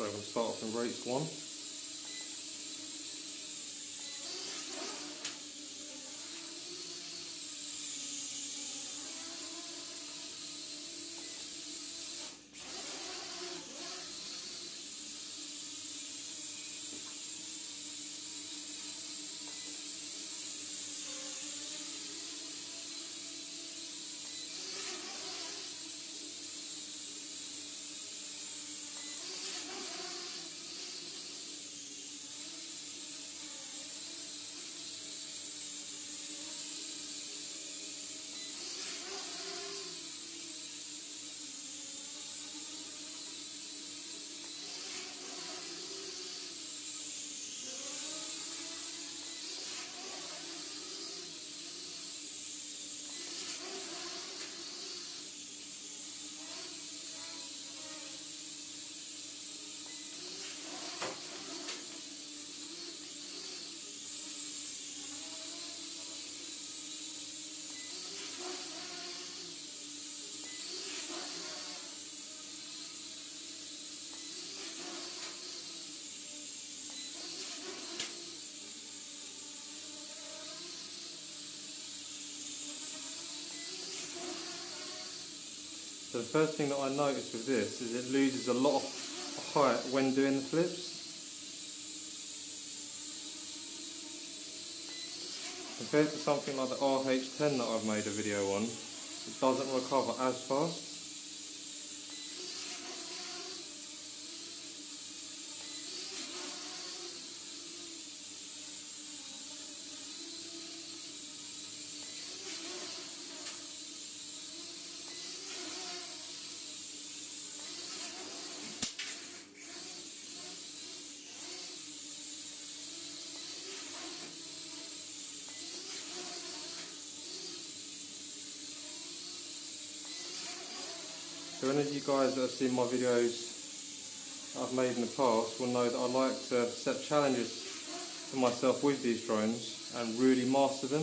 So I'm going to start off in race 1. So the first thing that I noticed with this is it loses a lot of height when doing the flips. Compared to something like the RH10 that I've made a video on, it doesn't recover as fast. So any of you guys that have seen my videos that I've made in the past will know that I like to set challenges for myself with these drones and really master them,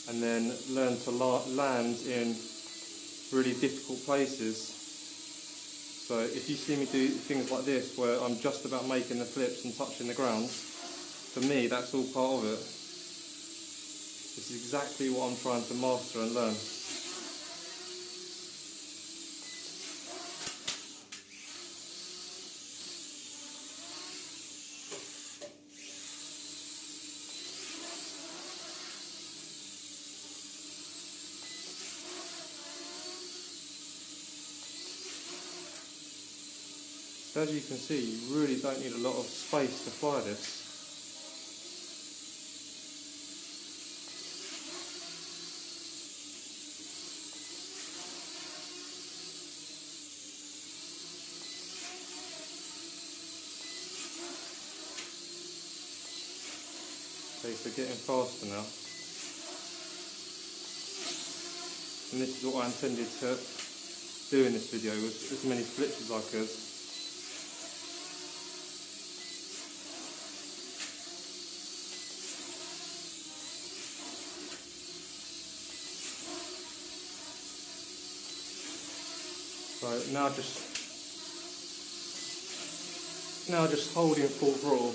and then learn to land in really difficult places. So if you see me do things like this where I'm just about making the flips and touching the ground, for me that's all part of it. This is exactly what I'm trying to master and learn. So as you can see, you really don't need a lot of space to fly this. Okay, so getting faster now. And this is what I intended to do in this video, was as many flips as I could. So now just holding full throttle.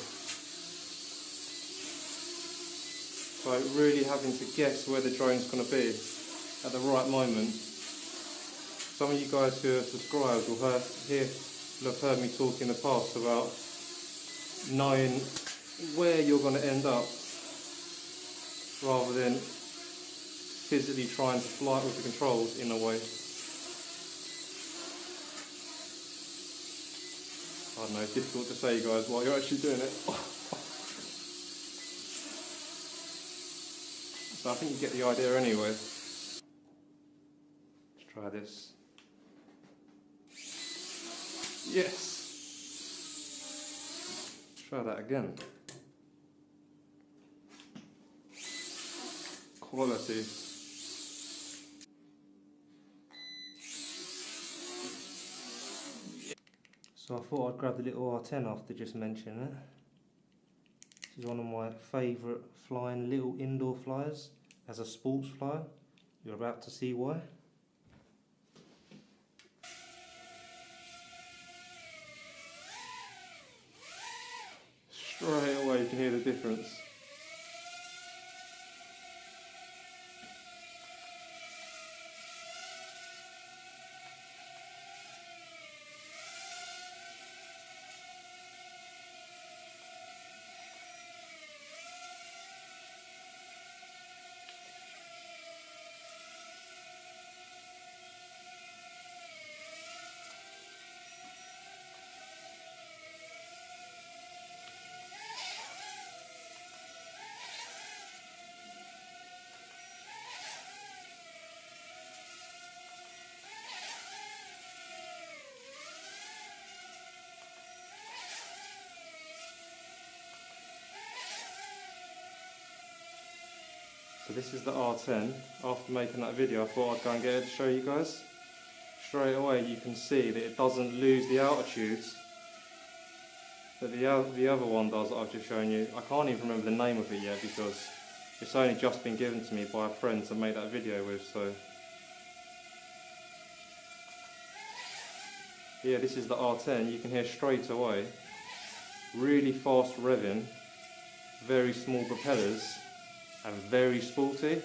So really having to guess where the drone's going to be at the right moment. Some of you guys who have subscribed will have heard me talk in the past about knowing where you're going to end up rather than physically trying to fly it with the controls in a way. I don't know, it's difficult to say, guys, while you're actually doing it. So I think you get the idea anyway. Let's try this. Yes! Try that again. Quality. So I thought I'd grab the little R10 after just mentioning it. This is one of my favourite flying little indoor flyers as a sports flyer. You're about to see why. can hear the difference. So this is the R10. After making that video, I thought I'd go and get it to show you guys. Straight away you can see that it doesn't lose the altitudes that the other one does that I've just shown you. I can't even remember the name of it yet because it's only just been given to me by a friend to make that video with. So yeah, this is the R10. You can hear straight away really fast revving, very small propellers, and very sporty.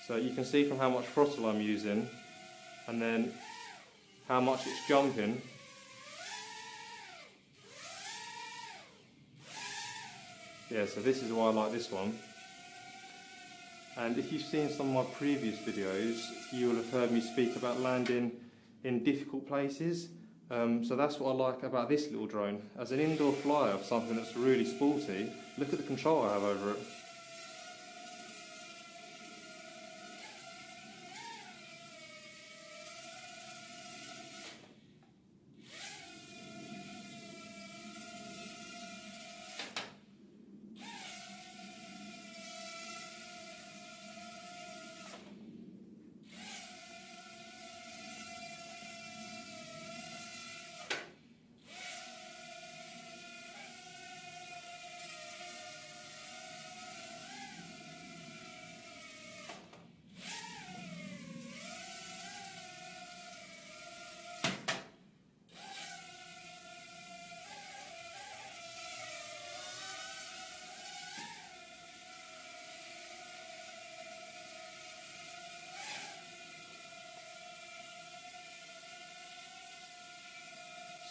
So you can see from how much throttle I'm using and then how much it's jumping. Yeah, so this is why I like this one. And if you've seen some of my previous videos, you will have heard me speak about landing in difficult places. So that's what I like about this little drone. As an indoor flyer of something that's really sporty, look at the control I have over it.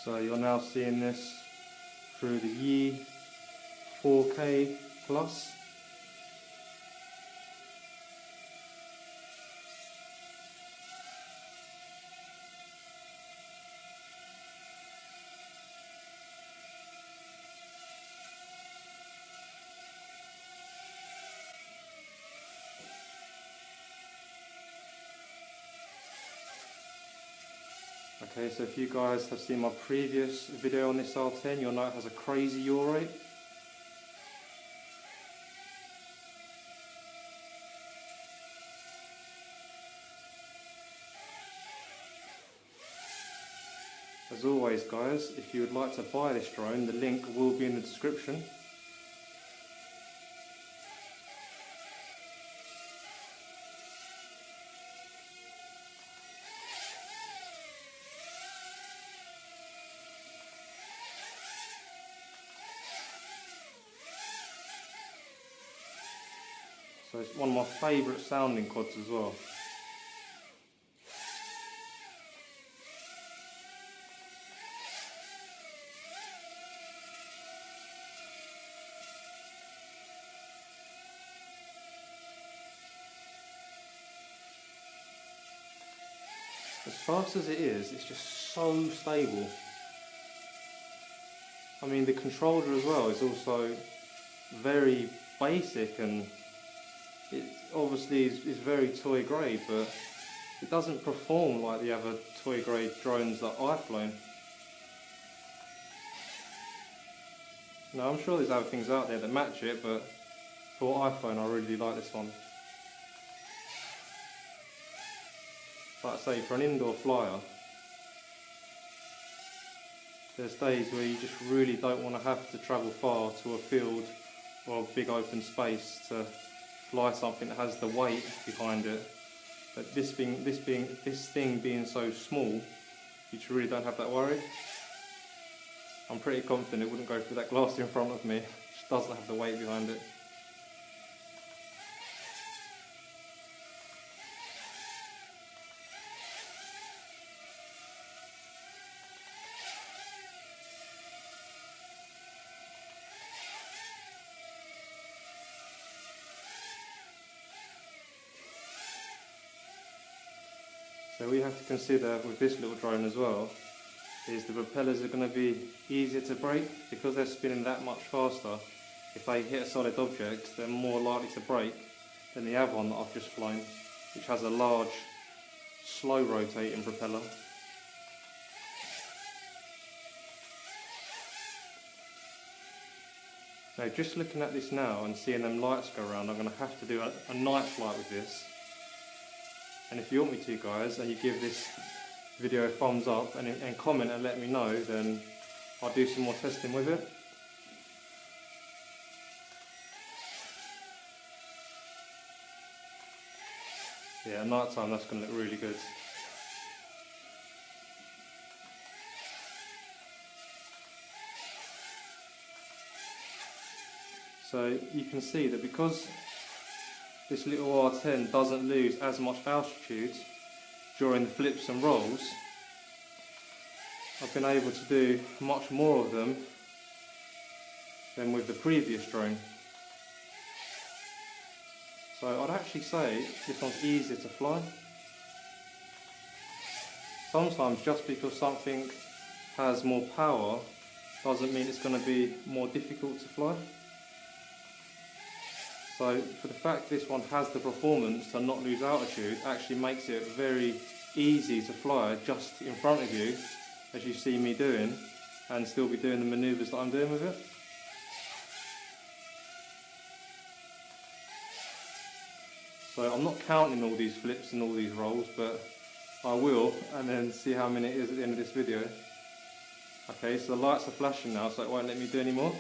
So you're now seeing this through the Yi 4K Plus. Okay, so if you guys have seen my previous video on this R10, you'll know it has a crazy yaw rate. As always guys, if you would like to buy this drone, the link will be in the description. So it's one of my favourite sounding quads as well. As fast as it is, it's just so stable. I mean, the controller as well is also very basic, and it obviously is very toy grade, but it doesn't perform like the other toy grade drones that I've flown. Now I'm sure there's other things out there that match it, but for what I've flown, I really like this one. Like I say, for an indoor flyer, there's days where you just really don't want to have to travel far to a field or a big open space to fly something that has the weight behind it. But this thing being so small, you just really don't have that worry. I'm pretty confident it wouldn't go through that glass in front of me. It just doesn't have the weight behind it. So we have to consider with this little drone as well, is the propellers are going to be easier to break because they're spinning that much faster. If they hit a solid object, they're more likely to break than the other one that I've just flown, which has a large, slow rotating propeller. Now just looking at this now and seeing them lights go around, I'm going to have to do a night flight with this. And if you want me to, guys, and you give this video a thumbs up and comment and let me know, then I'll do some more testing with it. Yeah, at night time that's going to look really good. So you can see that because this little R10 doesn't lose as much altitude during the flips and rolls, I've been able to do much more of them than with the previous drone. So I'd actually say this one's easier to fly. Sometimes just because something has more power doesn't mean it's going to be more difficult to fly. So for the fact this one has the performance to not lose altitude actually makes it very easy to fly just in front of you, as you see me doing, and still be doing the manoeuvres that I'm doing with it. So I'm not counting all these flips and all these rolls, but I will, and then see how many it is at the end of this video. Okay, so the lights are flashing now, so it won't let me do any more.